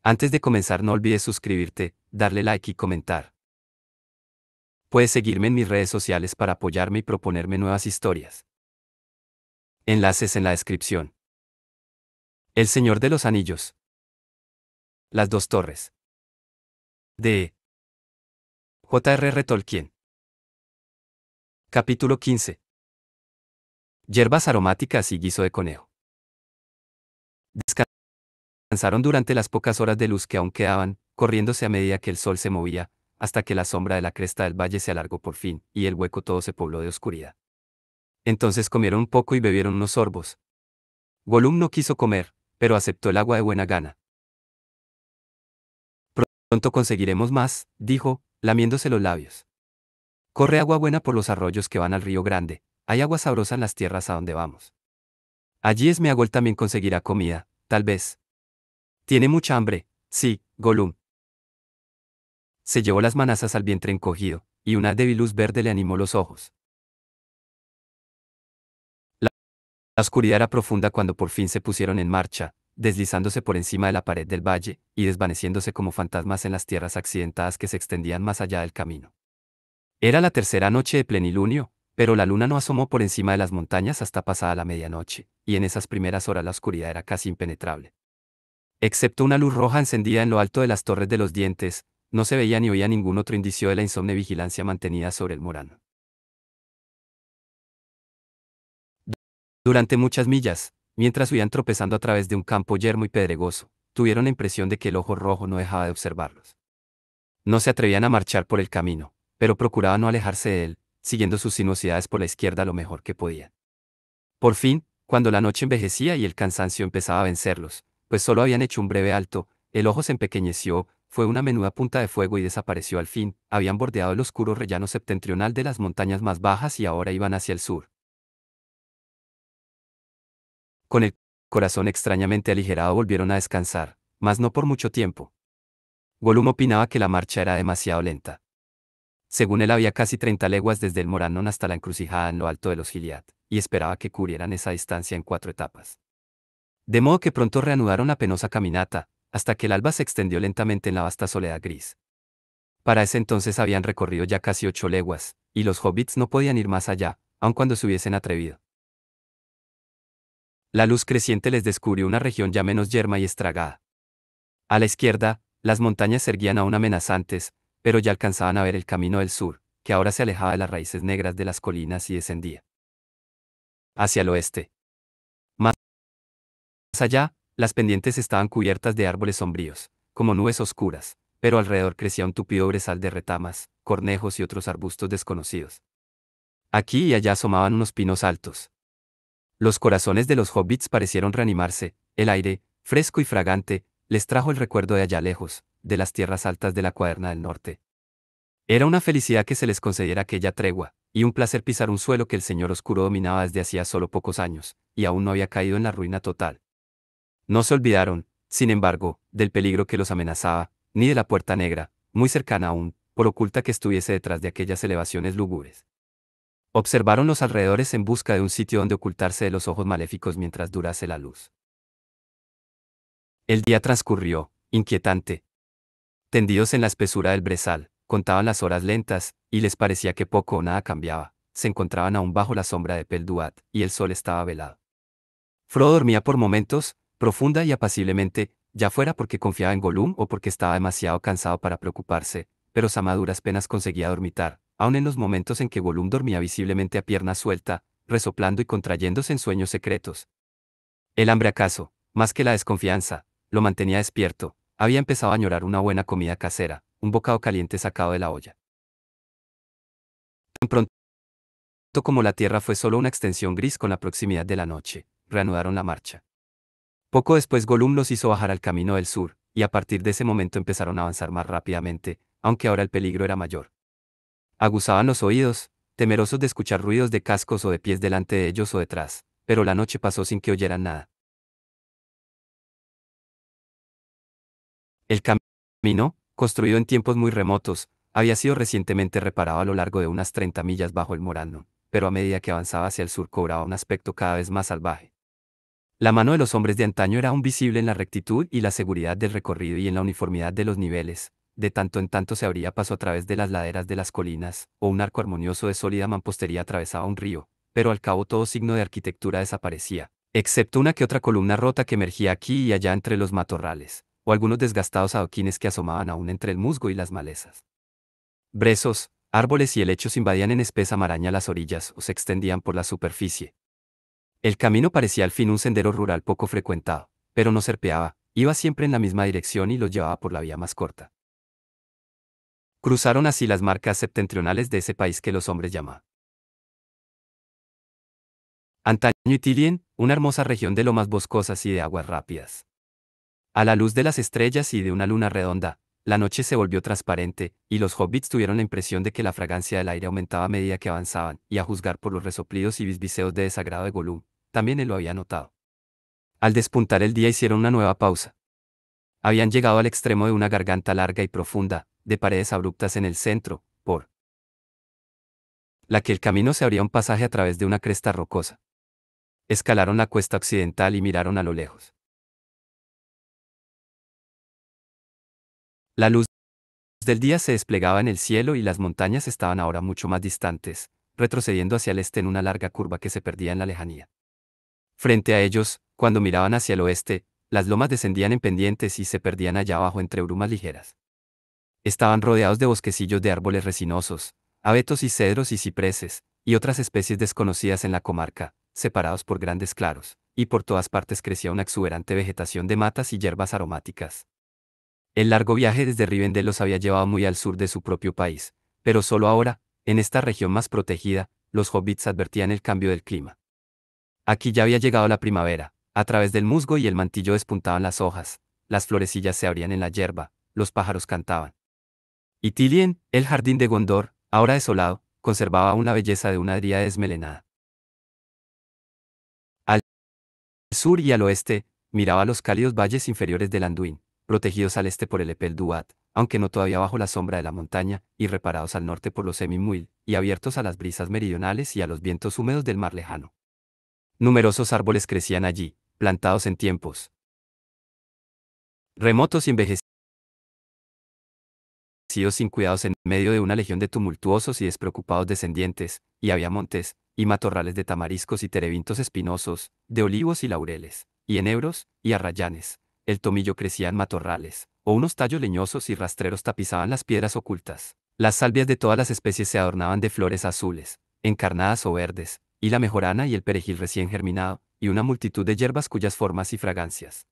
Antes de comenzar no olvides suscribirte, darle like y comentar. Puedes seguirme en mis redes sociales para apoyarme y proponerme nuevas historias. Enlaces en la descripción. El Señor de los Anillos. Las dos torres. De J.R.R. Tolkien. Capítulo 15. Hierbas aromáticas y guiso de conejo. Descansaron durante las pocas horas de luz que aún quedaban, corriéndose a medida que el sol se movía, hasta que la sombra de la cresta del valle se alargó por fin, y el hueco todo se pobló de oscuridad. Entonces comieron un poco y bebieron unos sorbos. Gollum no quiso comer, pero aceptó el agua de buena gana. Pronto conseguiremos más, dijo, lamiéndose los labios. Corre agua buena por los arroyos que van al río Grande, hay agua sabrosa en las tierras a donde vamos. Allí Smeagol también conseguirá comida, tal vez. Tiene mucha hambre, sí, Gollum. Se llevó las manazas al vientre encogido, y una débil luz verde le animó los ojos. La oscuridad era profunda cuando por fin se pusieron en marcha, deslizándose por encima de la pared del valle, y desvaneciéndose como fantasmas en las tierras accidentadas que se extendían más allá del camino. Era la tercera noche de plenilunio, pero la luna no asomó por encima de las montañas hasta pasada la medianoche, y en esas primeras horas la oscuridad era casi impenetrable. Excepto una luz roja encendida en lo alto de las torres de los dientes, no se veía ni oía ningún otro indicio de la insomne vigilancia mantenida sobre el Morano. Durante muchas millas, mientras huían tropezando a través de un campo yermo y pedregoso, tuvieron la impresión de que el ojo rojo no dejaba de observarlos. No se atrevían a marchar por el camino, pero procuraban no alejarse de él, siguiendo sus sinuosidades por la izquierda lo mejor que podían. Por fin, cuando la noche envejecía y el cansancio empezaba a vencerlos, pues solo habían hecho un breve alto, el ojo se empequeñeció, fue una menuda punta de fuego y desapareció al fin, habían bordeado el oscuro rellano septentrional de las montañas más bajas y ahora iban hacia el sur. Con el corazón extrañamente aligerado volvieron a descansar, mas no por mucho tiempo. Gollum opinaba que la marcha era demasiado lenta. Según él había casi 30 leguas desde el Morannon hasta la encrucijada en lo alto de los Gilead, y esperaba que cubrieran esa distancia en 4 etapas. De modo que pronto reanudaron la penosa caminata, hasta que el alba se extendió lentamente en la vasta soledad gris. Para ese entonces habían recorrido ya casi 8 leguas, y los hobbits no podían ir más allá, aun cuando se hubiesen atrevido. La luz creciente les descubrió una región ya menos yerma y estragada. A la izquierda, las montañas se erguían aún amenazantes, pero ya alcanzaban a ver el camino del sur, que ahora se alejaba de las raíces negras de las colinas y descendía hacia el oeste. Más allá, las pendientes estaban cubiertas de árboles sombríos, como nubes oscuras, pero alrededor crecía un tupido brezal de retamas, cornejos y otros arbustos desconocidos. Aquí y allá asomaban unos pinos altos. Los corazones de los hobbits parecieron reanimarse, el aire, fresco y fragante, les trajo el recuerdo de allá lejos, de las tierras altas de la Cuaderna del Norte. Era una felicidad que se les concediera aquella tregua, y un placer pisar un suelo que el Señor Oscuro dominaba desde hacía solo pocos años, y aún no había caído en la ruina total. No se olvidaron, sin embargo, del peligro que los amenazaba, ni de la Puerta Negra, muy cercana aún, por oculta que estuviese detrás de aquellas elevaciones lúgubres. Observaron los alrededores en busca de un sitio donde ocultarse de los ojos maléficos mientras durase la luz. El día transcurrió, inquietante. Tendidos en la espesura del brezal, contaban las horas lentas, y les parecía que poco o nada cambiaba. Se encontraban aún bajo la sombra de Pel-Duat, y el sol estaba velado. Frodo dormía por momentos, profunda y apaciblemente, ya fuera porque confiaba en Gollum o porque estaba demasiado cansado para preocuparse, pero Sam a duras penas conseguía dormitar, aun en los momentos en que Gollum dormía visiblemente a pierna suelta, resoplando y contrayéndose en sueños secretos. El hambre acaso, más que la desconfianza, lo mantenía despierto, había empezado a añorar una buena comida casera, un bocado caliente sacado de la olla. Tan pronto como la tierra fue solo una extensión gris con la proximidad de la noche, reanudaron la marcha. Poco después Gollum los hizo bajar al camino del sur, y a partir de ese momento empezaron a avanzar más rápidamente, aunque ahora el peligro era mayor. Aguzaban los oídos, temerosos de escuchar ruidos de cascos o de pies delante de ellos o detrás, pero la noche pasó sin que oyeran nada. El camino, construido en tiempos muy remotos, había sido recientemente reparado a lo largo de unas 30 millas bajo el Morannon, pero a medida que avanzaba hacia el sur cobraba un aspecto cada vez más salvaje. La mano de los hombres de antaño era aún visible en la rectitud y la seguridad del recorrido y en la uniformidad de los niveles. De tanto en tanto se abría paso a través de las laderas de las colinas, o un arco armonioso de sólida mampostería atravesaba un río, pero al cabo todo signo de arquitectura desaparecía, excepto una que otra columna rota que emergía aquí y allá entre los matorrales, o algunos desgastados adoquines que asomaban aún entre el musgo y las malezas. Brezos, árboles y helechos invadían en espesa maraña las orillas o se extendían por la superficie. El camino parecía al fin un sendero rural poco frecuentado, pero no serpeaba, iba siempre en la misma dirección y los llevaba por la vía más corta. Cruzaron así las marcas septentrionales de ese país que los hombres llaman antaño Itilien, una hermosa región de lomas boscosas y de aguas rápidas. A la luz de las estrellas y de una luna redonda, la noche se volvió transparente, y los hobbits tuvieron la impresión de que la fragancia del aire aumentaba a medida que avanzaban, y a juzgar por los resoplidos y bisbiseos de desagrado de Gollum, también él lo había notado. Al despuntar el día hicieron una nueva pausa. Habían llegado al extremo de una garganta larga y profunda, de paredes abruptas en el centro, por la que el camino se abría un pasaje a través de una cresta rocosa. Escalaron la cuesta occidental y miraron a lo lejos. La luz del día se desplegaba en el cielo y las montañas estaban ahora mucho más distantes, retrocediendo hacia el este en una larga curva que se perdía en la lejanía. Frente a ellos, cuando miraban hacia el oeste, las lomas descendían en pendientes y se perdían allá abajo entre brumas ligeras. Estaban rodeados de bosquecillos de árboles resinosos, abetos y cedros y cipreses, y otras especies desconocidas en la comarca, separados por grandes claros, y por todas partes crecía una exuberante vegetación de matas y hierbas aromáticas. El largo viaje desde Rivendell los había llevado muy al sur de su propio país, pero solo ahora, en esta región más protegida, los hobbits advertían el cambio del clima. Aquí ya había llegado la primavera, a través del musgo y el mantillo despuntaban las hojas, las florecillas se abrían en la hierba, los pájaros cantaban. Y Tilien, el jardín de Gondor, ahora desolado, conservaba aún la belleza de una dríada desmelenada. Al sur y al oeste, miraba los cálidos valles inferiores del Anduin, protegidos al este por el Epel Duat, aunque no todavía bajo la sombra de la montaña, y reparados al norte por los Emimuil, y abiertos a las brisas meridionales y a los vientos húmedos del mar lejano. Numerosos árboles crecían allí, plantados en tiempos remotos y envejecidos sin cuidados en medio de una legión de tumultuosos y despreocupados descendientes, y había montes, y matorrales de tamariscos y terebintos espinosos, de olivos y laureles, y enebros, y arrayanes. El tomillo crecía en matorrales, o unos tallos leñosos y rastreros tapizaban las piedras ocultas. Las salvias de todas las especies se adornaban de flores azules, encarnadas o verdes, y la mejorana y el perejil recién germinado, y una multitud de hierbas cuyas formas y fragancias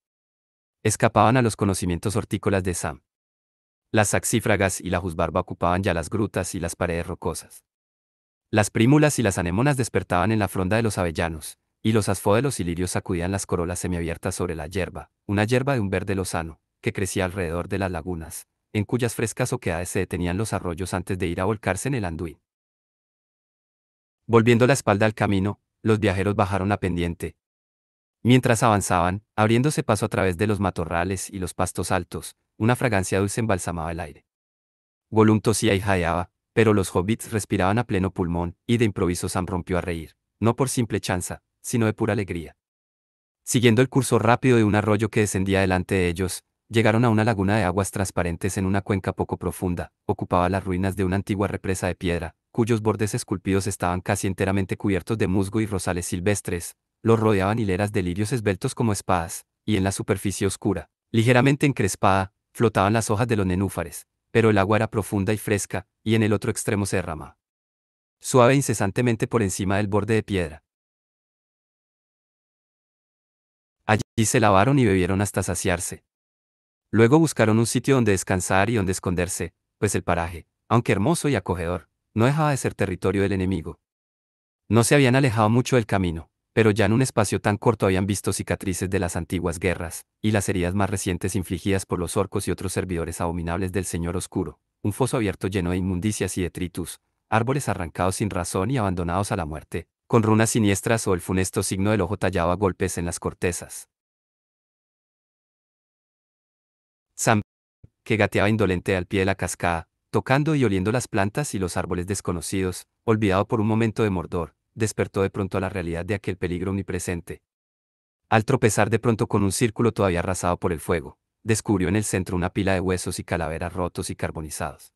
escapaban a los conocimientos hortícolas de Sam. Las saxífragas y la juzbarba ocupaban ya las grutas y las paredes rocosas. Las prímulas y las anémonas despertaban en la fronda de los avellanos, y los asfódelos y lirios sacudían las corolas semiabiertas sobre la hierba, una hierba de un verde lozano, que crecía alrededor de las lagunas, en cuyas frescas oquedades se detenían los arroyos antes de ir a volcarse en el Anduin. Volviendo la espalda al camino, los viajeros bajaron la pendiente. Mientras avanzaban, abriéndose paso a través de los matorrales y los pastos altos, una fragancia dulce embalsamaba el aire. Gollum tosía y jadeaba, pero los hobbits respiraban a pleno pulmón, y de improviso Sam rompió a reír, no por simple chanza, sino de pura alegría. Siguiendo el curso rápido de un arroyo que descendía delante de ellos, llegaron a una laguna de aguas transparentes en una cuenca poco profunda, ocupaba las ruinas de una antigua represa de piedra, cuyos bordes esculpidos estaban casi enteramente cubiertos de musgo y rosales silvestres, los rodeaban hileras de lirios esbeltos como espadas, y en la superficie oscura, ligeramente encrespada, flotaban las hojas de los nenúfares, pero el agua era profunda y fresca, y en el otro extremo se derramaba suave e incesantemente por encima del borde de piedra. Allí se lavaron y bebieron hasta saciarse. Luego buscaron un sitio donde descansar y donde esconderse, pues el paraje, aunque hermoso y acogedor, no dejaba de ser territorio del enemigo. No se habían alejado mucho del camino, pero ya en un espacio tan corto habían visto cicatrices de las antiguas guerras, y las heridas más recientes infligidas por los orcos y otros servidores abominables del Señor Oscuro, un foso abierto lleno de inmundicias y detritus, árboles arrancados sin razón y abandonados a la muerte, con runas siniestras o el funesto signo del ojo tallado a golpes en las cortezas. Sam, que gateaba indolente al pie de la cascada, tocando y oliendo las plantas y los árboles desconocidos, olvidado por un momento de Mordor, despertó de pronto a la realidad de aquel peligro omnipresente. Al tropezar de pronto con un círculo todavía arrasado por el fuego, descubrió en el centro una pila de huesos y calaveras rotos y carbonizados.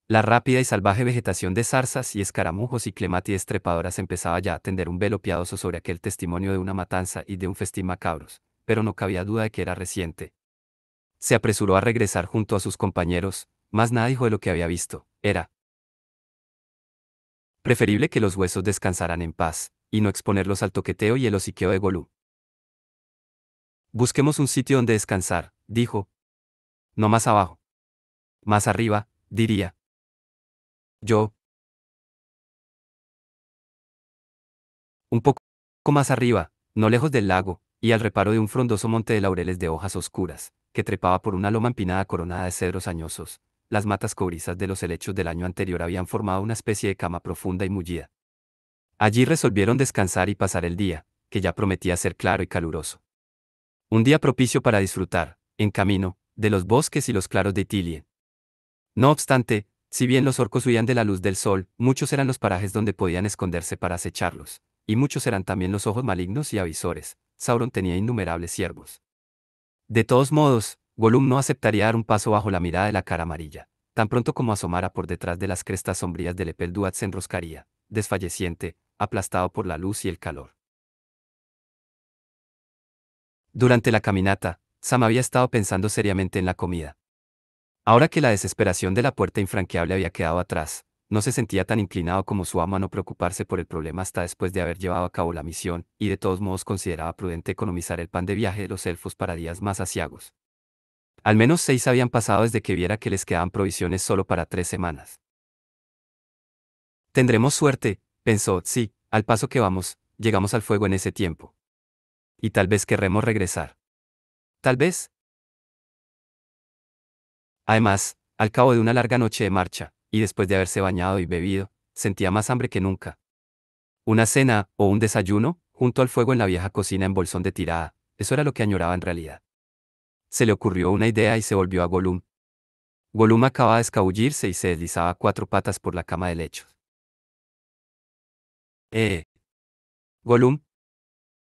La rápida y salvaje vegetación de zarzas y escaramujos y clemátides trepadoras empezaba ya a tender un velo piadoso sobre aquel testimonio de una matanza y de un festín macabros, pero no cabía duda de que era reciente. Se apresuró a regresar junto a sus compañeros, mas nada dijo de lo que había visto. Era preferible que los huesos descansaran en paz, y no exponerlos al toqueteo y el hociqueo de Golú. Busquemos un sitio donde descansar, dijo. No más abajo. Más arriba, diría. Yo. Un poco más arriba, no lejos del lago, y al reparo de un frondoso monte de laureles de hojas oscuras, que trepaba por una loma empinada coronada de cedros añosos. Las matas cobrizas de los helechos del año anterior habían formado una especie de cama profunda y mullida. Allí resolvieron descansar y pasar el día, que ya prometía ser claro y caluroso. Un día propicio para disfrutar, en camino, de los bosques y los claros de Itilie. No obstante, si bien los orcos huían de la luz del sol, muchos eran los parajes donde podían esconderse para acecharlos, y muchos eran también los ojos malignos y avisores. Sauron tenía innumerables siervos. De todos modos, Gollum no aceptaría dar un paso bajo la mirada de la cara amarilla. Tan pronto como asomara por detrás de las crestas sombrías del Epel-Duat se enroscaría, desfalleciente, aplastado por la luz y el calor. Durante la caminata, Sam había estado pensando seriamente en la comida. Ahora que la desesperación de la puerta infranqueable había quedado atrás, no se sentía tan inclinado como su amo a no preocuparse por el problema hasta después de haber llevado a cabo la misión, y de todos modos consideraba prudente economizar el pan de viaje de los elfos para días más aciagos. Al menos 6 habían pasado desde que viera que les quedaban provisiones solo para 3 semanas. Tendremos suerte, pensó, sí, al paso que vamos, llegamos al fuego en ese tiempo. Y tal vez querremos regresar. Tal vez. Además, al cabo de una larga noche de marcha, y después de haberse bañado y bebido, sentía más hambre que nunca. Una cena, o un desayuno, junto al fuego en la vieja cocina en bolsón de tirada, eso era lo que añoraba en realidad. Se le ocurrió una idea y se volvió a Gollum. Gollum acababa de escabullirse y se deslizaba a 4 patas por la cama de lechos. ¡Eh! Gollum,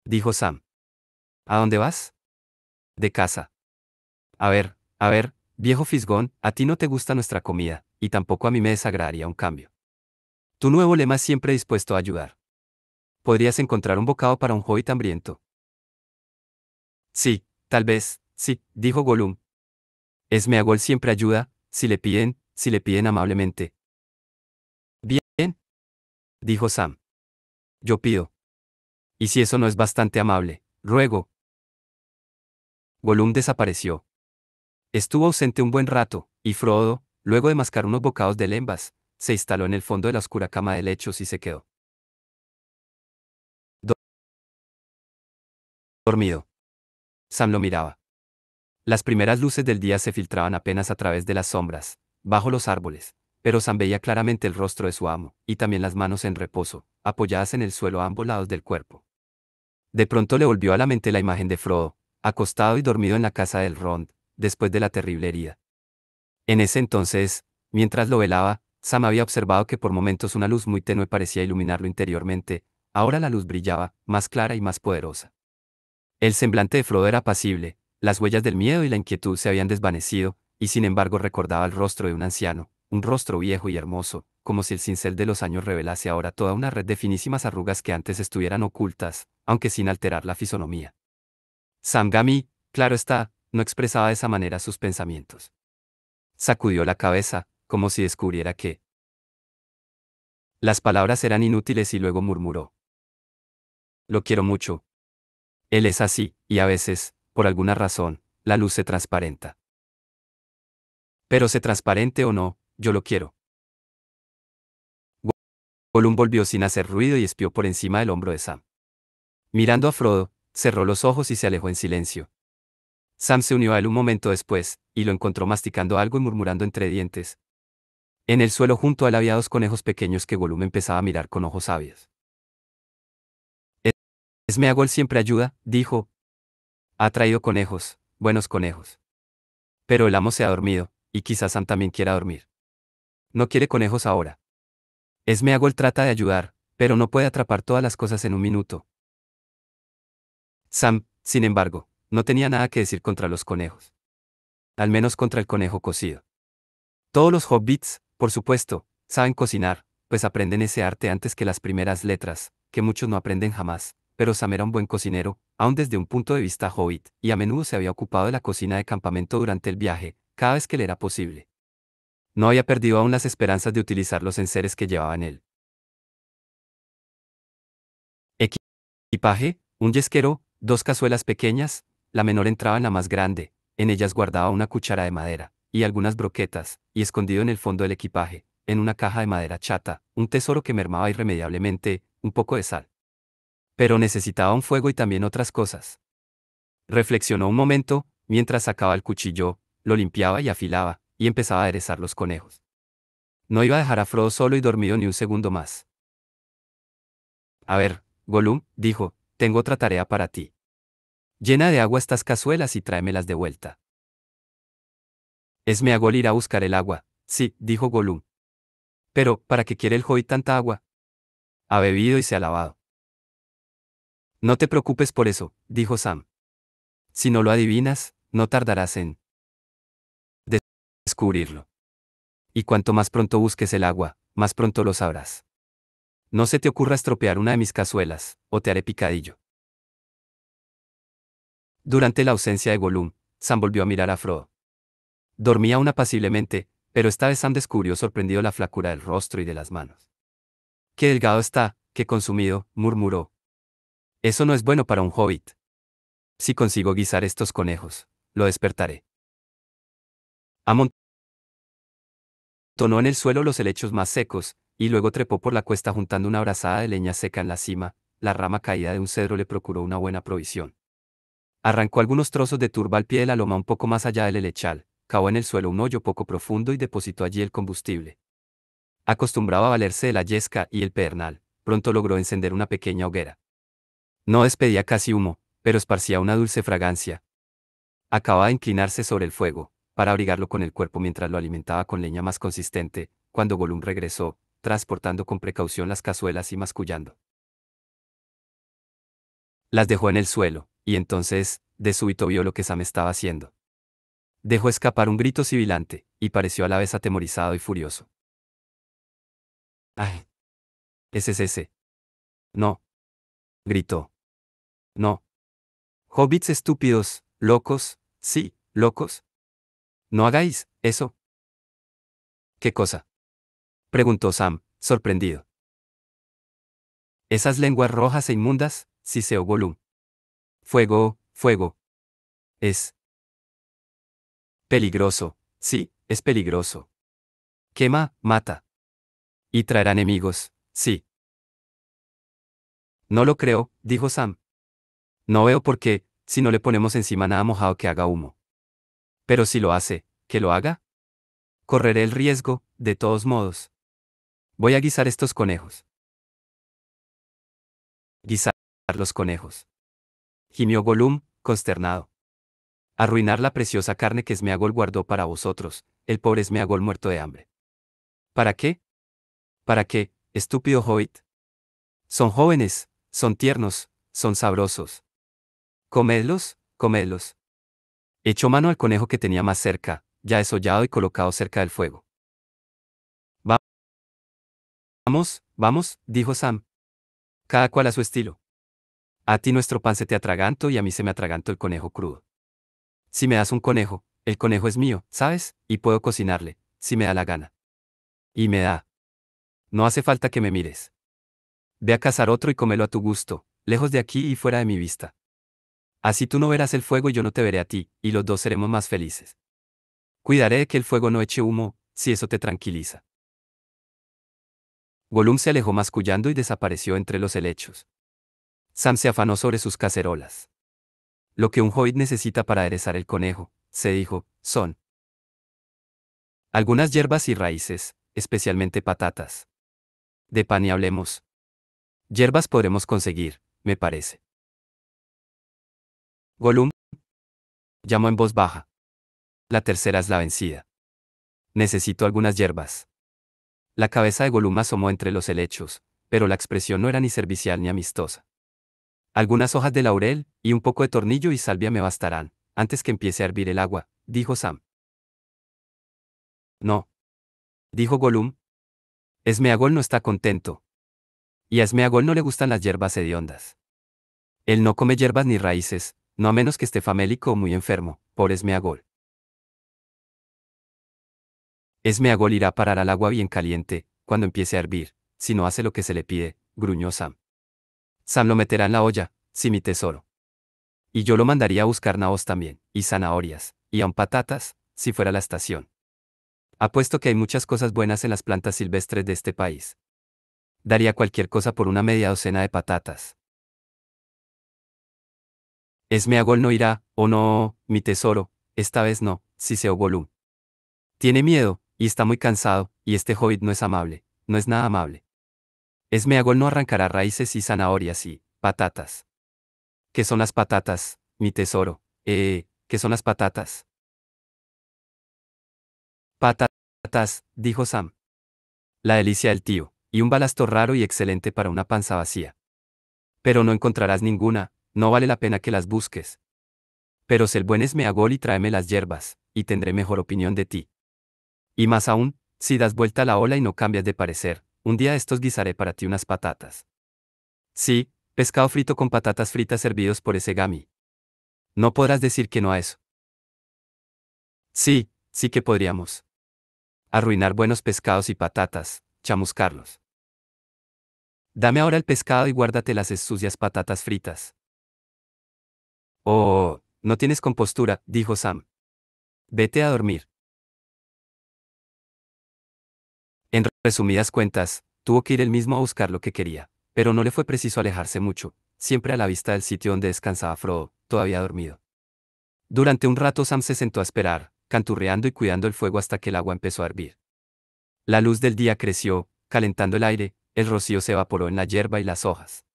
dijo Sam. ¿A dónde vas? De casa. A ver, viejo fisgón, a ti no te gusta nuestra comida, y tampoco a mí me desagradaría un cambio. Tu nuevo lema es siempre dispuesto a ayudar. Podrías encontrar un bocado para un hobbit hambriento. Sí, tal vez, sí, dijo Gollum. Smeagol siempre ayuda, si le piden amablemente. Bien, dijo Sam. Yo pido. Y si eso no es bastante amable, ruego. Gollum desapareció. Estuvo ausente un buen rato, y Frodo, luego de mascar unos bocados de lembas, se instaló en el fondo de la oscura cama de lechos y se quedó dormido. Sam lo miraba. Las primeras luces del día se filtraban apenas a través de las sombras, bajo los árboles, pero Sam veía claramente el rostro de su amo, y también las manos en reposo, apoyadas en el suelo a ambos lados del cuerpo. De pronto le volvió a la mente la imagen de Frodo, acostado y dormido en la casa del Rond, después de la terrible herida. En ese entonces, mientras lo velaba, Sam había observado que por momentos una luz muy tenue parecía iluminarlo interiormente, ahora la luz brillaba, más clara y más poderosa. El semblante de Frodo era apacible, las huellas del miedo y la inquietud se habían desvanecido, y sin embargo recordaba el rostro de un anciano, un rostro viejo y hermoso, como si el cincel de los años revelase ahora toda una red de finísimas arrugas que antes estuvieran ocultas, aunque sin alterar la fisonomía. Sam Gamgee, claro está, no expresaba de esa manera sus pensamientos. Sacudió la cabeza, como si descubriera que las palabras eran inútiles y luego murmuró. Lo quiero mucho. Él es así, y a veces, por alguna razón, la luz se transparenta. Pero se transparente o no, yo lo quiero. Gollum volvió sin hacer ruido y espió por encima del hombro de Sam. Mirando a Frodo, cerró los ojos y se alejó en silencio. Sam se unió a él un momento después, y lo encontró masticando algo y murmurando entre dientes. En el suelo junto a él había 2 conejos pequeños que Gollum empezaba a mirar con ojos sabios. Smeagol siempre ayuda, dijo. Ha traído conejos, buenos conejos. Pero el amo se ha dormido, y quizás Sam también quiera dormir. No quiere conejos ahora. Smeagol trata de ayudar, pero no puede atrapar todas las cosas en un minuto. Sam, sin embargo, no tenía nada que decir contra los conejos. Al menos contra el conejo cocido. Todos los hobbits, por supuesto, saben cocinar, pues aprenden ese arte antes que las primeras letras, que muchos no aprenden jamás, pero Sam era un buen cocinero, aun desde un punto de vista hobbit, y a menudo se había ocupado de la cocina de campamento durante el viaje, cada vez que le era posible. No había perdido aún las esperanzas de utilizar los enseres que llevaba en él. Equipaje, un yesquero, 2 cazuelas pequeñas, la menor entraba en la más grande, en ellas guardaba una cuchara de madera, y algunas broquetas, y escondido en el fondo del equipaje, en una caja de madera chata, un tesoro que mermaba irremediablemente, un poco de sal. Pero necesitaba un fuego y también otras cosas. Reflexionó un momento, mientras sacaba el cuchillo, lo limpiaba y afilaba, y empezaba a aderezar los conejos. No iba a dejar a Frodo solo y dormido ni un segundo más. A ver, Gollum, dijo, tengo otra tarea para ti. Llena de agua estas cazuelas y tráemelas de vuelta. Sméagol irá a buscar el agua, sí, dijo Gollum. Pero, ¿para qué quiere el hobbit tanta agua? Ha bebido y se ha lavado. No te preocupes por eso, dijo Sam. Si no lo adivinas, no tardarás en descubrirlo. Y cuanto más pronto busques el agua, más pronto lo sabrás. No se te ocurra estropear una de mis cazuelas, o te haré picadillo. Durante la ausencia de Gollum, Sam volvió a mirar a Frodo. Dormía aún apaciblemente, pero esta vez Sam descubrió sorprendido la flacura del rostro y de las manos. Qué delgado está, qué consumido, murmuró. Eso no es bueno para un hobbit. Si consigo guisar estos conejos, lo despertaré. Amontonó en el suelo los helechos más secos, y luego trepó por la cuesta juntando una brazada de leña seca en la cima, la rama caída de un cedro le procuró una buena provisión. Arrancó algunos trozos de turba al pie de la loma un poco más allá del helechal, cavó en el suelo un hoyo poco profundo y depositó allí el combustible. Acostumbraba a valerse de la yesca y el pedernal, pronto logró encender una pequeña hoguera. No despedía casi humo, pero esparcía una dulce fragancia. Acababa de inclinarse sobre el fuego, para abrigarlo con el cuerpo mientras lo alimentaba con leña más consistente, cuando Gollum regresó, transportando con precaución las cazuelas y mascullando. Las dejó en el suelo, y entonces, de súbito vio lo que Sam estaba haciendo. Dejó escapar un grito sibilante, y pareció a la vez atemorizado y furioso. ¡Ay! Ese es ese. No. Gritó. No. Hobbits estúpidos, locos, sí, locos. No hagáis eso. ¿Qué cosa? Preguntó Sam, sorprendido. Esas lenguas rojas e inmundas, siseó Gollum. Fuego, fuego. Es peligroso, sí, es peligroso. Quema, mata. Y traerá enemigos, sí. No lo creo, dijo Sam. No veo por qué, si no le ponemos encima nada mojado que haga humo. Pero si lo hace, ¿que lo haga? Correré el riesgo, de todos modos. Voy a guisar estos conejos. Guisar los conejos. Gimió Gollum, consternado. Arruinar la preciosa carne que Sméagol guardó para vosotros, el pobre Sméagol muerto de hambre. ¿Para qué? ¿Para qué, estúpido hobbit? Son jóvenes, son tiernos, son sabrosos. Comedlos, comedlos. Echó mano al conejo que tenía más cerca, ya desollado y colocado cerca del fuego. Vamos, vamos, dijo Sam. Cada cual a su estilo. A ti nuestro pan se te atragantó y a mí se me atragantó el conejo crudo. Si me das un conejo, el conejo es mío, ¿sabes? Y puedo cocinarle, si me da la gana. Y me da. No hace falta que me mires. Ve a cazar otro y cómelo a tu gusto, lejos de aquí y fuera de mi vista. Así tú no verás el fuego y yo no te veré a ti, y los dos seremos más felices. Cuidaré de que el fuego no eche humo, si eso te tranquiliza. Gollum se alejó mascullando y desapareció entre los helechos. Sam se afanó sobre sus cacerolas. Lo que un hobbit necesita para aderezar el conejo, se dijo, son algunas hierbas y raíces, especialmente patatas. De pan y hablemos. Hierbas podremos conseguir, me parece. Gollum llamó en voz baja. La tercera es la vencida. Necesito algunas hierbas. La cabeza de Gollum asomó entre los helechos, pero la expresión no era ni servicial ni amistosa. Algunas hojas de laurel, y un poco de tornillo y salvia me bastarán, antes que empiece a hervir el agua, dijo Sam. No, dijo Gollum. Smeagol no está contento. Y a Smeagol no le gustan las hierbas hediondas. Él no come hierbas ni raíces, no a menos que esté famélico o muy enfermo, pobre Smeagol. Smeagol irá a parar al agua bien caliente, cuando empiece a hervir, si no hace lo que se le pide, gruñó Sam. Sam lo meterá en la olla, sí mi tesoro. Y yo lo mandaría a buscar nabos también, y zanahorias, y aun patatas, si fuera la estación. Apuesto que hay muchas cosas buenas en las plantas silvestres de este país. Daría cualquier cosa por una media docena de patatas. Smeagol no irá, oh no, mi tesoro, esta vez no, si se Gollum. Tiene miedo, y está muy cansado, y este hobbit no es amable, no es nada amable. Smeagol no arrancará raíces y zanahorias y patatas. ¿Qué son las patatas, mi tesoro? ¿Qué son las patatas? Patatas, dijo Sam. La delicia del tío, y un balasto raro y excelente para una panza vacía. Pero no encontrarás ninguna, no vale la pena que las busques. Pero sé el buen Smeagol y tráeme las hierbas, y tendré mejor opinión de ti. Y más aún, si das vuelta a la ola y no cambias de parecer, un día de estos guisaré para ti unas patatas. Sí, pescado frito con patatas fritas servidos por ese gami. No podrás decir que no a eso. Sí, sí que podríamos. Arruinar buenos pescados y patatas, chamuscarlos. Dame ahora el pescado y guárdate las sucias patatas fritas. Oh, no tienes compostura, dijo Sam. Vete a dormir. En resumidas cuentas, tuvo que ir él mismo a buscar lo que quería, pero no le fue preciso alejarse mucho, siempre a la vista del sitio donde descansaba Frodo, todavía dormido. Durante un rato Sam se sentó a esperar, canturreando y cuidando el fuego hasta que el agua empezó a hervir. La luz del día creció, calentando el aire, el rocío se evaporó en la hierba y las hojas.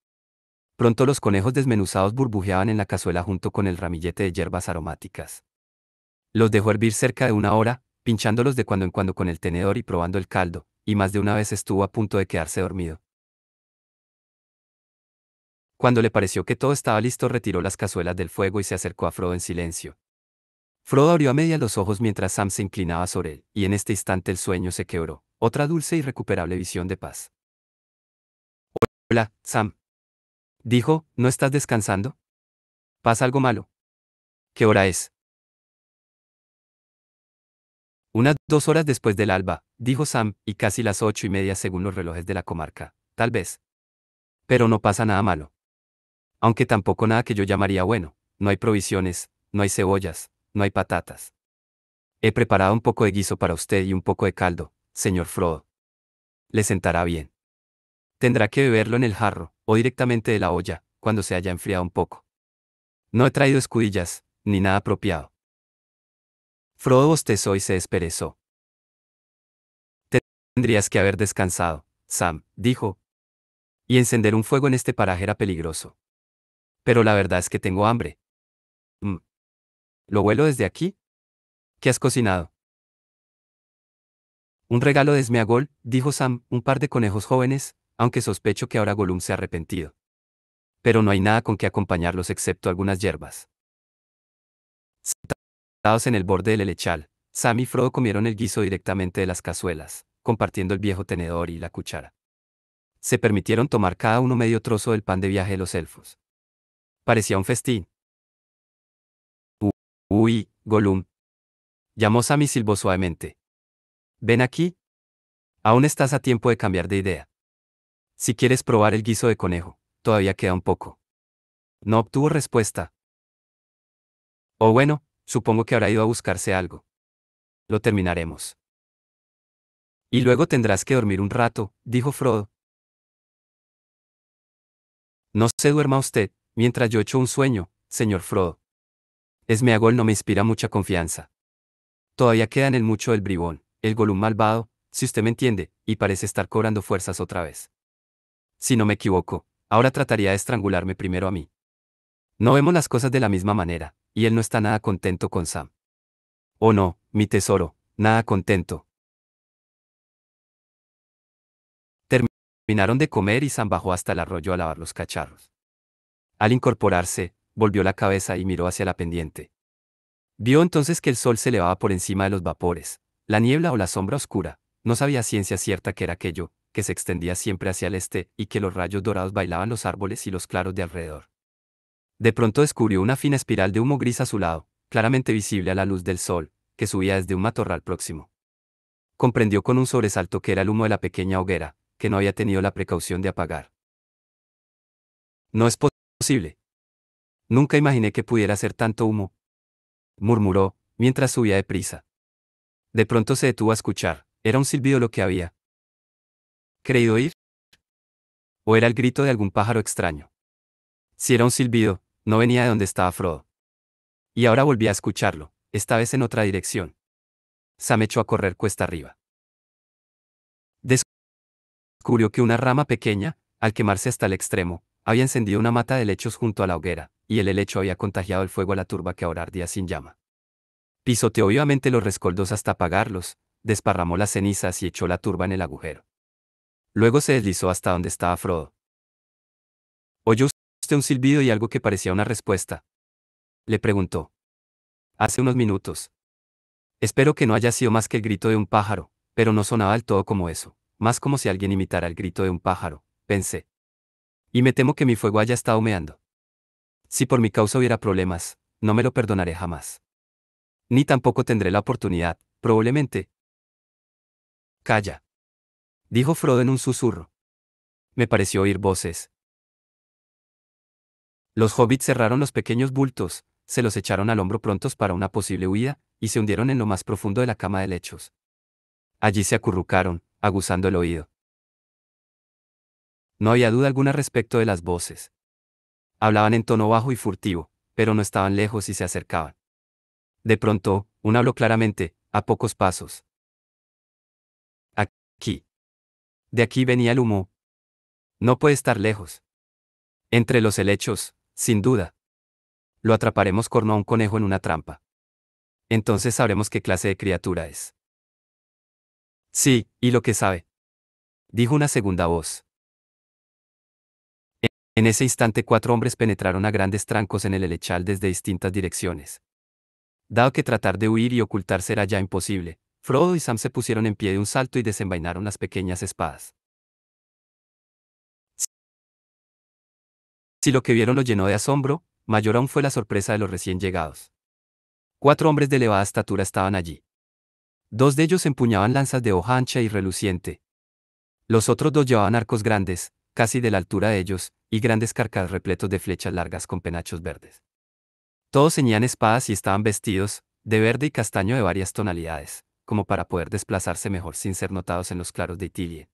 Pronto los conejos desmenuzados burbujeaban en la cazuela junto con el ramillete de hierbas aromáticas. Los dejó hervir cerca de una hora, pinchándolos de cuando en cuando con el tenedor y probando el caldo, y más de una vez estuvo a punto de quedarse dormido. Cuando le pareció que todo estaba listo, retiró las cazuelas del fuego y se acercó a Frodo en silencio. Frodo abrió a media los ojos mientras Sam se inclinaba sobre él, y en este instante el sueño se quebró, otra dulce y recuperable visión de paz. Hola, Sam. Dijo, ¿no estás descansando? ¿Pasa algo malo? ¿Qué hora es? Unas 2 horas después del alba, dijo Sam, y casi las 8:30 según los relojes de la comarca. Tal vez. Pero no pasa nada malo. Aunque tampoco nada que yo llamaría bueno. No hay provisiones, no hay cebollas, no hay patatas. He preparado un poco de guiso para usted y un poco de caldo, señor Frodo. Le sentará bien. Tendrá que beberlo en el jarro, o directamente de la olla, cuando se haya enfriado un poco. No he traído escudillas, ni nada apropiado. Frodo bostezó y se desperezó. Tendrías que haber descansado, Sam, dijo. Y encender un fuego en este paraje era peligroso. Pero la verdad es que tengo hambre. Mm. ¿Lo huelo desde aquí? ¿Qué has cocinado? Un regalo de Smeagol, dijo Sam, un par de conejos jóvenes, aunque sospecho que ahora Gollum se ha arrepentido. Pero no hay nada con que acompañarlos excepto algunas hierbas. Sentados en el borde del helechal, Sam y Frodo comieron el guiso directamente de las cazuelas, compartiendo el viejo tenedor y la cuchara. Se permitieron tomar cada uno medio trozo del pan de viaje de los elfos. Parecía un festín. Uy, Gollum. Llamó Sam y silbó suavemente. Ven aquí. Aún estás a tiempo de cambiar de idea. Si quieres probar el guiso de conejo, todavía queda un poco. No obtuvo respuesta. O bueno, supongo que habrá ido a buscarse algo. Lo terminaremos. Y luego tendrás que dormir un rato, dijo Frodo. No se duerma usted, mientras yo echo un sueño, señor Frodo. Smeagol no me inspira mucha confianza. Todavía queda en él mucho del bribón, el Gollum malvado, si usted me entiende, y parece estar cobrando fuerzas otra vez. Si no me equivoco, ahora trataría de estrangularme primero a mí. No vemos las cosas de la misma manera, y él no está nada contento con Sam. Oh no, mi tesoro, nada contento. Terminaron de comer y Sam bajó hasta el arroyo a lavar los cacharros. Al incorporarse, volvió la cabeza y miró hacia la pendiente. Vio entonces que el sol se elevaba por encima de los vapores, la niebla o la sombra oscura, no sabía a ciencia cierta qué era aquello, que se extendía siempre hacia el este y que los rayos dorados bailaban los árboles y los claros de alrededor. De pronto descubrió una fina espiral de humo gris azulado, claramente visible a la luz del sol, que subía desde un matorral próximo. Comprendió con un sobresalto que era el humo de la pequeña hoguera, que no había tenido la precaución de apagar. No es posible. Nunca imaginé que pudiera ser tanto humo, murmuró, mientras subía deprisa. De pronto se detuvo a escuchar, era un silbido lo que había creído oír, o era el grito de algún pájaro extraño. Si era un silbido, no venía de donde estaba Frodo. Y ahora volvía a escucharlo, esta vez en otra dirección. Sam echó a correr cuesta arriba. Descubrió que una rama pequeña, al quemarse hasta el extremo, había encendido una mata de helechos junto a la hoguera, y el helecho había contagiado el fuego a la turba que ahora ardía sin llama. Pisoteó vivamente los rescoldos hasta apagarlos, desparramó las cenizas y echó la turba en el agujero. Luego se deslizó hasta donde estaba Frodo. ¿Oyó usted un silbido y algo que parecía una respuesta? Le preguntó. Hace unos minutos. Espero que no haya sido más que el grito de un pájaro, pero no sonaba del todo como eso, más como si alguien imitara el grito de un pájaro, pensé. Y me temo que mi fuego haya estado humeando. Si por mi causa hubiera problemas, no me lo perdonaré jamás. Ni tampoco tendré la oportunidad, probablemente. Calla, dijo Frodo en un susurro. Me pareció oír voces. Los hobbits cerraron los pequeños bultos, se los echaron al hombro prontos para una posible huida, y se hundieron en lo más profundo de la cama de lechos. Allí se acurrucaron, aguzando el oído. No había duda alguna respecto de las voces. Hablaban en tono bajo y furtivo, pero no estaban lejos y se acercaban. De pronto, uno habló claramente, a pocos pasos. Aquí. De aquí venía el humo. No puede estar lejos. Entre los helechos, sin duda. Lo atraparemos corno a un conejo en una trampa. Entonces sabremos qué clase de criatura es. Sí, y lo que sabe, dijo una segunda voz. En ese instante 4 hombres penetraron a grandes trancos en el helechal desde distintas direcciones. Dado que tratar de huir y ocultarse era ya imposible, Frodo y Sam se pusieron en pie de un salto y desenvainaron las pequeñas espadas. Si lo que vieron los llenó de asombro, mayor aún fue la sorpresa de los recién llegados. 4 hombres de elevada estatura estaban allí. 2 de ellos empuñaban lanzas de hoja ancha y reluciente. Los otros 2 llevaban arcos grandes, casi de la altura de ellos, y grandes carcas repletos de flechas largas con penachos verdes. Todos ceñían espadas y estaban vestidos, de verde y castaño de varias tonalidades, como para poder desplazarse mejor sin ser notados en los claros de Itilie.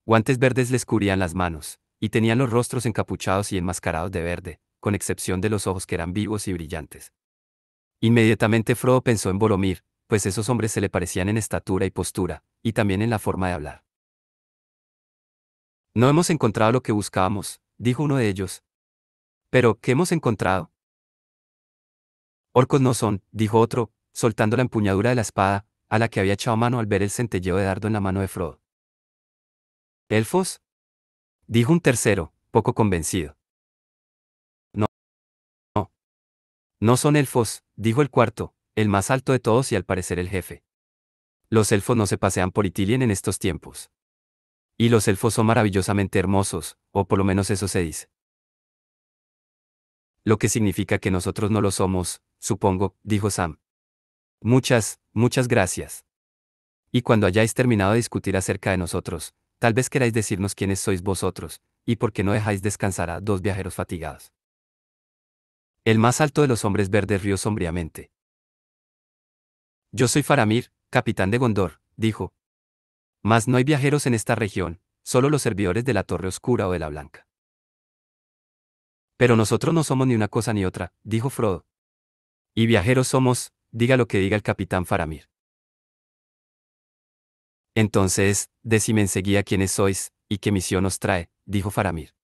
Guantes verdes les cubrían las manos, y tenían los rostros encapuchados y enmascarados de verde, con excepción de los ojos que eran vivos y brillantes. Inmediatamente Frodo pensó en Boromir, pues esos hombres se le parecían en estatura y postura, y también en la forma de hablar. No hemos encontrado lo que buscábamos, dijo uno de ellos. ¿Pero qué hemos encontrado? Orcos no son, dijo otro, soltando la empuñadura de la espada, a la que había echado mano al ver el centelleo de dardo en la mano de Frodo. ¿Elfos? Dijo un tercero, poco convencido. No, no. No son elfos, dijo el cuarto, el más alto de todos y al parecer el jefe. Los elfos no se pasean por Ithilien en estos tiempos. Y los elfos son maravillosamente hermosos, o por lo menos eso se dice. Lo que significa que nosotros no lo somos, supongo, dijo Sam. Muchas gracias. Y cuando hayáis terminado de discutir acerca de nosotros, tal vez queráis decirnos quiénes sois vosotros, y por qué no dejáis descansar a 2 viajeros fatigados. El más alto de los hombres verdes rió sombríamente. Yo soy Faramir, capitán de Gondor, dijo. Mas no hay viajeros en esta región, solo los servidores de la Torre Oscura o de la Blanca. Pero nosotros no somos ni una cosa ni otra, dijo Frodo. Y viajeros somos, diga lo que diga el capitán Faramir. Entonces, decime enseguida quiénes sois, y qué misión os trae, dijo Faramir.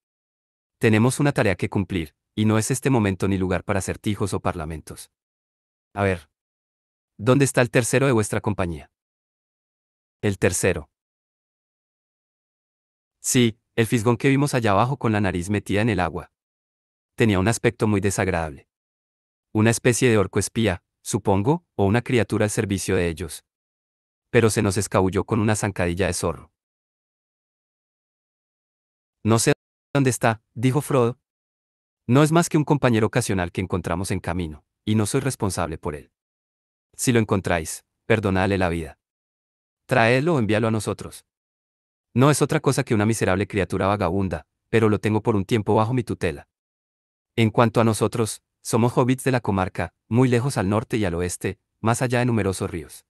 Tenemos una tarea que cumplir, y no es este momento ni lugar para acertijos o parlamentos. A ver. ¿Dónde está el tercero de vuestra compañía? El tercero. Sí, el fisgón que vimos allá abajo con la nariz metida en el agua. Tenía un aspecto muy desagradable. Una especie de orco espía, supongo, o una criatura al servicio de ellos. Pero se nos escabulló con una zancadilla de zorro. No sé dónde está, dijo Frodo. No es más que un compañero ocasional que encontramos en camino, y no soy responsable por él. Si lo encontráis, perdonadle la vida. Traedlo o envíalo a nosotros. No es otra cosa que una miserable criatura vagabunda, pero lo tengo por un tiempo bajo mi tutela. En cuanto a nosotros, somos hobbits de la comarca, muy lejos al norte y al oeste, más allá de numerosos ríos.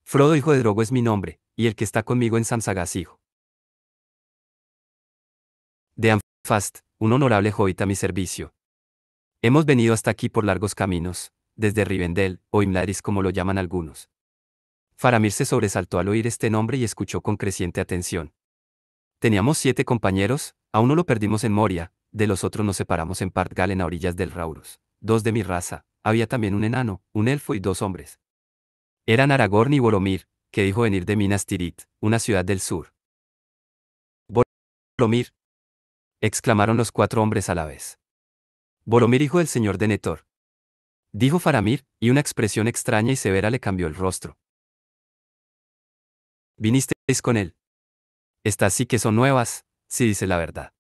Frodo hijo de Drogo es mi nombre, y el que está conmigo en Samsagas hijo de Amphast, un honorable hobbit a mi servicio. Hemos venido hasta aquí por largos caminos, desde Rivendell, o Imladris como lo llaman algunos. Faramir se sobresaltó al oír este nombre y escuchó con creciente atención. Teníamos 7 compañeros, a uno lo perdimos en Moria, de los otros nos separamos en Partgalen a orillas del Rauros. 2 de mi raza, había también un enano, un elfo y 2 hombres. Eran Aragorn y Boromir, que dijo venir de Minas Tirith, una ciudad del sur. Boromir, exclamaron los 4 hombres a la vez. Boromir hijo del señor de Denethor. Dijo Faramir, y una expresión extraña y severa le cambió el rostro. ¿Vinisteis con él? Estas sí que son nuevas, si dice la verdad.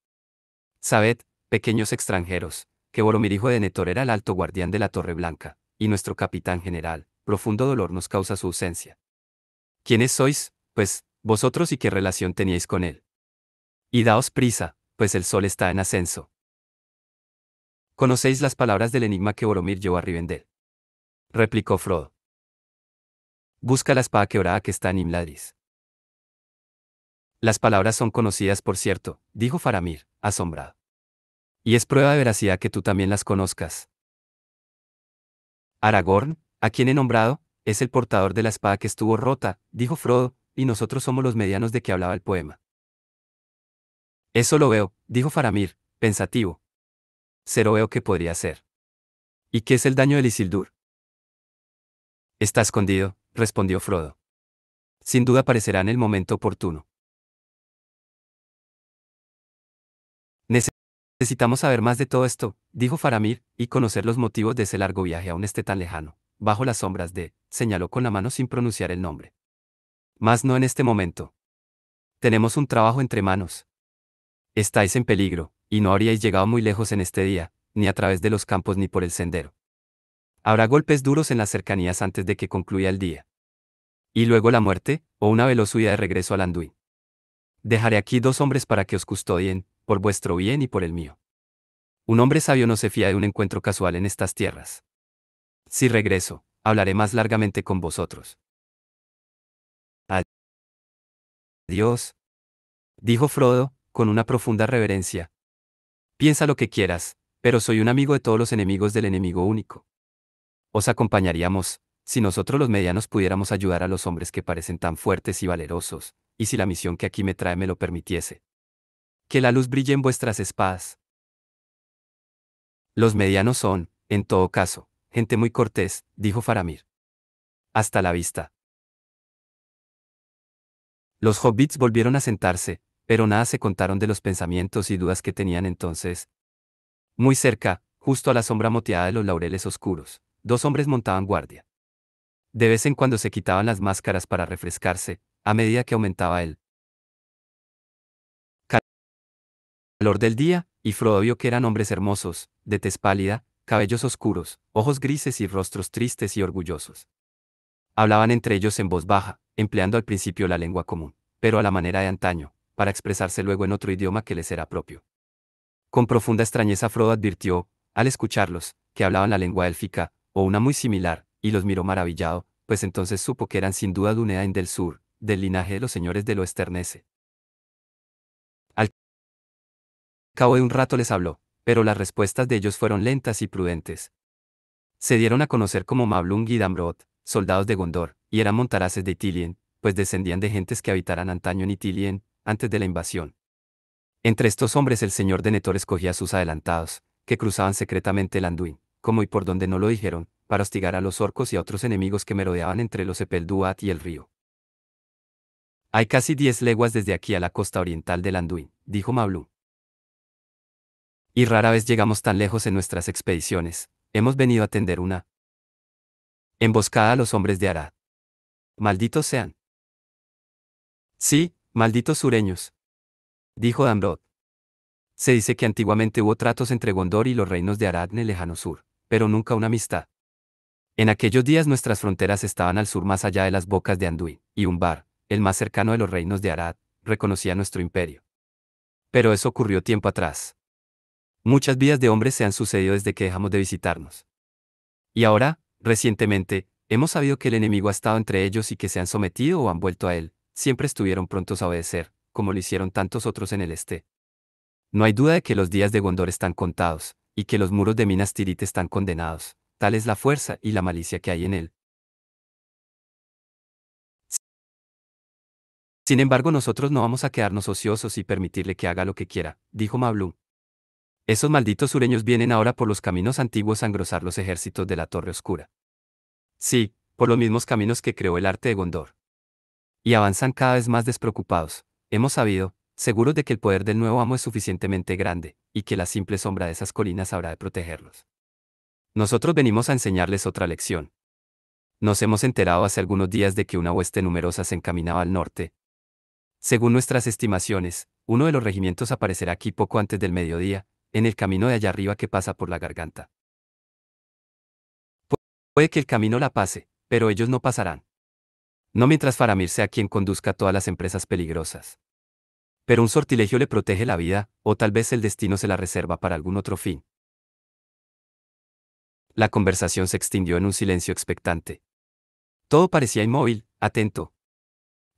Sabed, pequeños extranjeros, que Boromir hijo de Denethor era el alto guardián de la Torre Blanca, y nuestro capitán general, profundo dolor nos causa su ausencia. ¿Quiénes sois, pues, vosotros y qué relación teníais con él? Y daos prisa, pues el sol está en ascenso. ¿Conocéis las palabras del enigma que Boromir llevó a Rivendell? Replicó Frodo. Busca la espada quebrada que está en Imladris. Las palabras son conocidas por cierto, dijo Faramir, asombrado. Y es prueba de veracidad que tú también las conozcas. Aragorn, a quien he nombrado, es el portador de la espada que estuvo rota, dijo Frodo, y nosotros somos los medianos de que hablaba el poema. Eso lo veo, dijo Faramir, pensativo. Cero veo que podría ser. ¿Y qué es el daño de Isildur? Está escondido, respondió Frodo. Sin duda aparecerá en el momento oportuno. Necesitamos saber más de todo esto, dijo Faramir, y conocer los motivos de ese largo viaje aún esté tan lejano. Bajo las sombras de, señaló con la mano sin pronunciar el nombre. Mas no en este momento. Tenemos un trabajo entre manos. Estáis en peligro, y no habríais llegado muy lejos en este día, ni a través de los campos ni por el sendero. Habrá golpes duros en las cercanías antes de que concluya el día. Y luego la muerte, o una veloz huida de regreso al Anduin. Dejaré aquí 2 hombres para que os custodien, por vuestro bien y por el mío. Un hombre sabio no se fía de un encuentro casual en estas tierras. Si regreso, hablaré más largamente con vosotros. Adiós, dijo Frodo, con una profunda reverencia. Piensa lo que quieras, pero soy un amigo de todos los enemigos del enemigo único. Os acompañaríamos, si nosotros los medianos pudiéramos ayudar a los hombres que parecen tan fuertes y valerosos, y si la misión que aquí me trae me lo permitiese. Que la luz brille en vuestras espadas. Los medianos son, en todo caso, gente muy cortés, dijo Faramir. Hasta la vista. Los hobbits volvieron a sentarse, pero nada se contaron de los pensamientos y dudas que tenían entonces. Muy cerca, justo a la sombra moteada de los laureles oscuros, 2 hombres montaban guardia. De vez en cuando se quitaban las máscaras para refrescarse, a medida que aumentaba el calor del día, y Frodo vio que eran hombres hermosos, de tez pálida, cabellos oscuros, ojos grises y rostros tristes y orgullosos. Hablaban entre ellos en voz baja, empleando al principio la lengua común, pero a la manera de antaño, para expresarse luego en otro idioma que les era propio. Con profunda extrañeza Frodo advirtió, al escucharlos, que hablaban la lengua élfica, o una muy similar, y los miró maravillado, pues entonces supo que eran sin duda Dúnedain del sur, del linaje de los señores de Loesternese. Al cabo de un rato les habló, pero las respuestas de ellos fueron lentas y prudentes. Se dieron a conocer como Mablung y Damrod, soldados de Gondor, y eran montaraces de Ithilien, pues descendían de gentes que habitaran antaño en Ithilien, antes de la invasión. Entre estos hombres el señor de Denethor escogía a sus adelantados, que cruzaban secretamente el Anduin, como y por donde no lo dijeron, para hostigar a los orcos y a otros enemigos que merodeaban entre los Epel-Duat y el río. Hay casi 10 leguas desde aquí a la costa oriental del Anduin, dijo Mablung. Y rara vez llegamos tan lejos en nuestras expediciones. Hemos venido a tender una emboscada a los hombres de Arad. Malditos sean. Sí, malditos sureños, dijo Damrod. Se dice que antiguamente hubo tratos entre Gondor y los reinos de Arad en el lejano sur, pero nunca una amistad. En aquellos días nuestras fronteras estaban al sur más allá de las bocas de Anduin, y Umbar, el más cercano de los reinos de Arad, reconocía nuestro imperio. Pero eso ocurrió tiempo atrás. Muchas vidas de hombres se han sucedido desde que dejamos de visitarnos. Y ahora, recientemente, hemos sabido que el enemigo ha estado entre ellos y que se han sometido o han vuelto a él, siempre estuvieron prontos a obedecer, como lo hicieron tantos otros en el este. No hay duda de que los días de Gondor están contados, y que los muros de Minas Tirith están condenados, tal es la fuerza y la malicia que hay en él. Sin embargo, nosotros no vamos a quedarnos ociosos y permitirle que haga lo que quiera, dijo Mablung. Esos malditos sureños vienen ahora por los caminos antiguos a engrosar los ejércitos de la Torre Oscura. Sí, por los mismos caminos que creó el arte de Gondor. Y avanzan cada vez más despreocupados. Hemos sabido, seguros de que el poder del nuevo amo es suficientemente grande, y que la simple sombra de esas colinas habrá de protegerlos. Nosotros venimos a enseñarles otra lección. Nos hemos enterado hace algunos días de que una hueste numerosa se encaminaba al norte. Según nuestras estimaciones, uno de los regimientos aparecerá aquí poco antes del mediodía, en el camino de allá arriba que pasa por la garganta. Puede que el camino la pase, pero ellos no pasarán. No mientras Faramir sea quien conduzca todas las empresas peligrosas. Pero un sortilegio le protege la vida, o tal vez el destino se la reserva para algún otro fin. La conversación se extinguió en un silencio expectante. Todo parecía inmóvil, atento.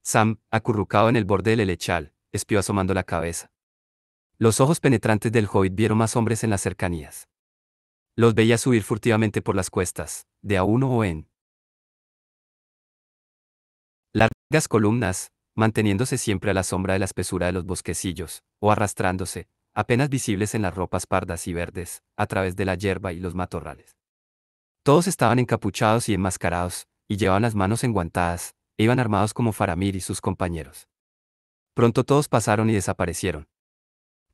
Sam, acurrucado en el borde del helechal, espió asomando la cabeza. Los ojos penetrantes del hobbit vieron más hombres en las cercanías. Los veía subir furtivamente por las cuestas, de a uno o en largas columnas, manteniéndose siempre a la sombra de la espesura de los bosquecillos, o arrastrándose, apenas visibles en las ropas pardas y verdes, a través de la hierba y los matorrales. Todos estaban encapuchados y enmascarados, y llevaban las manos enguantadas, e iban armados como Faramir y sus compañeros. Pronto todos pasaron y desaparecieron.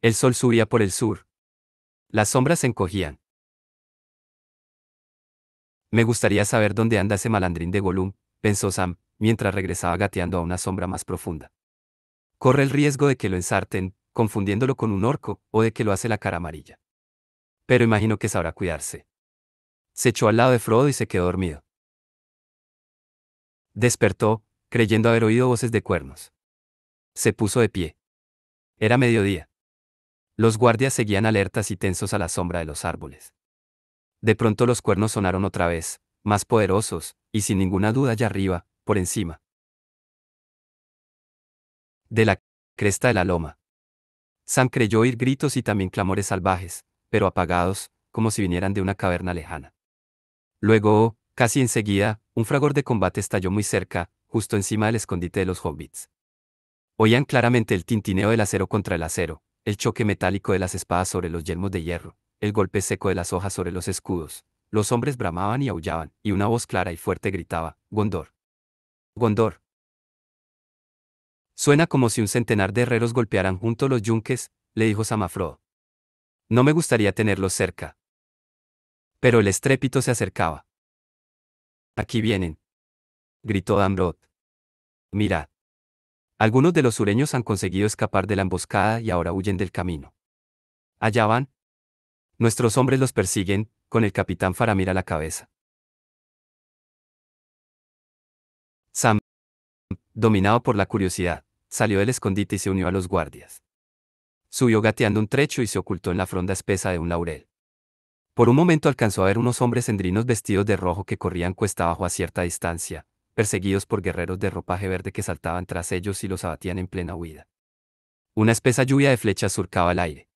El sol subía por el sur. Las sombras se encogían. Me gustaría saber dónde anda ese malandrín de Gollum, pensó Sam, mientras regresaba gateando a una sombra más profunda. Corre el riesgo de que lo ensarten, confundiéndolo con un orco, o de que lo hace la cara amarilla. Pero imagino que sabrá cuidarse. Se echó al lado de Frodo y se quedó dormido. Despertó, creyendo haber oído voces de cuernos. Se puso de pie. Era mediodía. Los guardias seguían alertas y tensos a la sombra de los árboles. De pronto los cuernos sonaron otra vez, más poderosos, y sin ninguna duda allá arriba, por encima de la cresta de la loma. Sam creyó oír gritos y también clamores salvajes, pero apagados, como si vinieran de una caverna lejana. Luego, casi enseguida, un fragor de combate estalló muy cerca, justo encima del escondite de los hobbits. Oían claramente el tintineo del acero contra el acero, el choque metálico de las espadas sobre los yelmos de hierro, el golpe seco de las hojas sobre los escudos. Los hombres bramaban y aullaban, y una voz clara y fuerte gritaba: Gondor. Gondor. Suena como si un centenar de herreros golpearan junto los yunques, le dijo Sam a Frodo. No me gustaría tenerlos cerca. Pero el estrépito se acercaba. Aquí vienen, gritó Damrod. Mirad. Algunos de los sureños han conseguido escapar de la emboscada y ahora huyen del camino. Allá van. Nuestros hombres los persiguen, con el capitán Faramir a la cabeza. Sam, dominado por la curiosidad, salió del escondite y se unió a los guardias. Subió gateando un trecho y se ocultó en la fronda espesa de un laurel. Por un momento alcanzó a ver unos hombres endrinos vestidos de rojo que corrían cuesta abajo a cierta distancia, perseguidos por guerreros de ropaje verde que saltaban tras ellos y los abatían en plena huida. Una espesa lluvia de flechas surcaba el aire.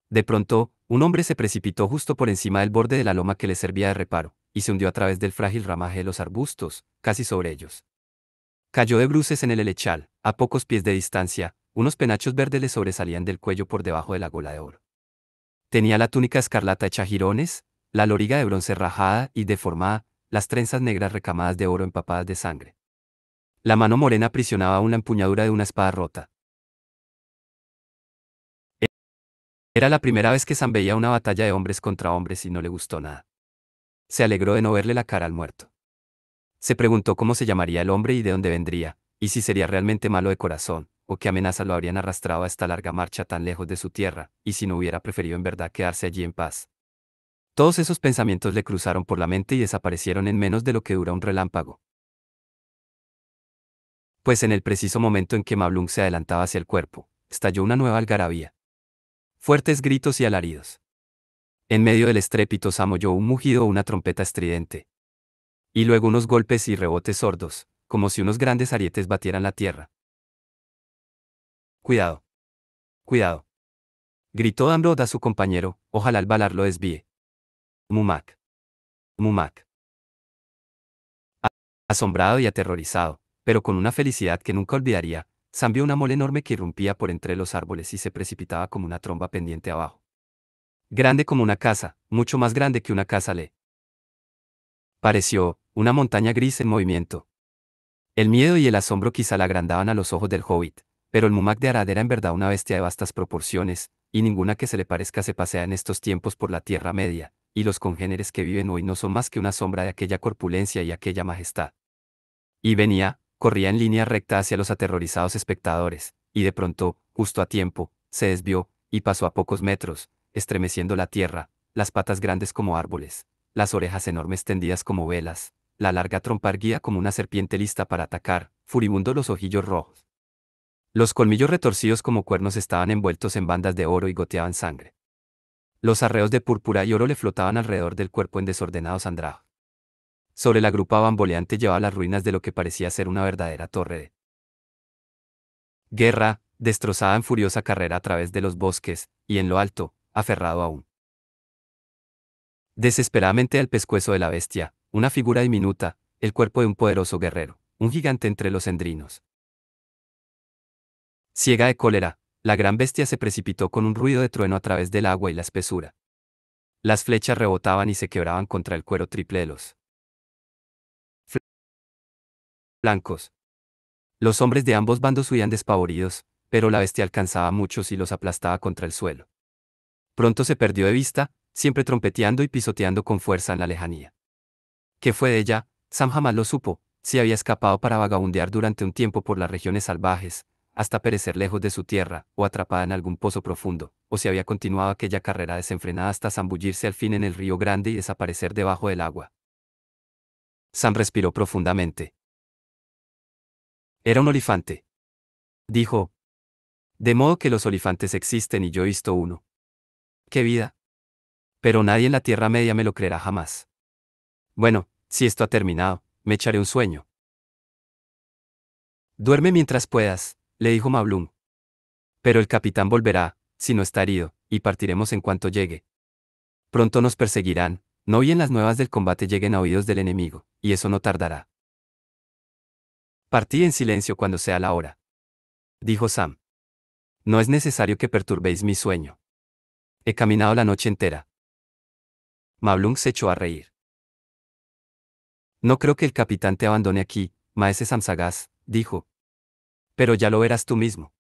De pronto, un hombre se precipitó justo por encima del borde de la loma que le servía de reparo, y se hundió a través del frágil ramaje de los arbustos, casi sobre ellos. Cayó de bruces en el helechal, a pocos pies de distancia, unos penachos verdes le sobresalían del cuello por debajo de la gola de oro. Tenía la túnica escarlata hecha jirones, la loriga de bronce rajada y deformada, las trenzas negras recamadas de oro empapadas de sangre. La mano morena aprisionaba aún la empuñadura de una espada rota. Era la primera vez que Sam veía una batalla de hombres contra hombres y no le gustó nada. Se alegró de no verle la cara al muerto. Se preguntó cómo se llamaría el hombre y de dónde vendría, y si sería realmente malo de corazón, o qué amenazas lo habrían arrastrado a esta larga marcha tan lejos de su tierra, y si no hubiera preferido en verdad quedarse allí en paz. Todos esos pensamientos le cruzaron por la mente y desaparecieron en menos de lo que dura un relámpago. Pues en el preciso momento en que Mablung se adelantaba hacia el cuerpo, estalló una nueva algarabía. Fuertes gritos y alaridos. En medio del estrépito Sam oyó un mugido o una trompeta estridente. Y luego unos golpes y rebotes sordos, como si unos grandes arietes batieran la tierra. Cuidado. Cuidado. Gritó Amrod a su compañero, ojalá el balar lo desvíe. Mumak. Mumak. Asombrado y aterrorizado, pero con una felicidad que nunca olvidaría, Sam vio una mole enorme que irrumpía por entre los árboles y se precipitaba como una tromba pendiente abajo. Grande como una casa, mucho más grande que una casa le pareció, una montaña gris en movimiento. El miedo y el asombro quizá la agrandaban a los ojos del hobbit, pero el Mumak de Arad era en verdad una bestia de vastas proporciones, y ninguna que se le parezca se pasea en estos tiempos por la Tierra Media, y los congéneres que viven hoy no son más que una sombra de aquella corpulencia y aquella majestad. Y venía, corría en línea recta hacia los aterrorizados espectadores, y de pronto, justo a tiempo, se desvió, y pasó a pocos metros, estremeciendo la tierra, las patas grandes como árboles, las orejas enormes tendidas como velas, la larga trompa erguida como una serpiente lista para atacar, furibundo los ojillos rojos. Los colmillos retorcidos como cuernos estaban envueltos en bandas de oro y goteaban sangre. Los arreos de púrpura y oro le flotaban alrededor del cuerpo en desordenados andrajos. Sobre la grupa bamboleante llevaba las ruinas de lo que parecía ser una verdadera torre de guerra, destrozada en furiosa carrera a través de los bosques, y en lo alto, aferrado aún desesperadamente al pescuezo de la bestia, una figura diminuta, el cuerpo de un poderoso guerrero, un gigante entre los endrinos. Ciega de cólera, la gran bestia se precipitó con un ruido de trueno a través del agua y la espesura. Las flechas rebotaban y se quebraban contra el cuero triple de los flancos. Los hombres de ambos bandos huían despavoridos, pero la bestia alcanzaba a muchos y los aplastaba contra el suelo. Pronto se perdió de vista, siempre trompeteando y pisoteando con fuerza en la lejanía. ¿Qué fue de ella? Sam jamás lo supo, si había escapado para vagabundear durante un tiempo por las regiones salvajes, hasta perecer lejos de su tierra, o atrapada en algún pozo profundo, o si había continuado aquella carrera desenfrenada hasta zambullirse al fin en el río grande y desaparecer debajo del agua. Sam respiró profundamente. Era un olifante. Dijo. De modo que los olifantes existen y yo he visto uno. ¡Qué vida! Pero nadie en la Tierra Media me lo creerá jamás. Bueno, si esto ha terminado, me echaré un sueño. Duerme mientras puedas, le dijo Mablung. Pero el capitán volverá, si no está herido, y partiremos en cuanto llegue. Pronto nos perseguirán, no bien las nuevas del combate lleguen a oídos del enemigo, y eso no tardará. Partid en silencio cuando sea la hora, dijo Sam. No es necesario que perturbéis mi sueño. He caminado la noche entera. Mablung se echó a reír. No creo que el capitán te abandone aquí, maese Samsagas, dijo. Pero ya lo verás tú mismo.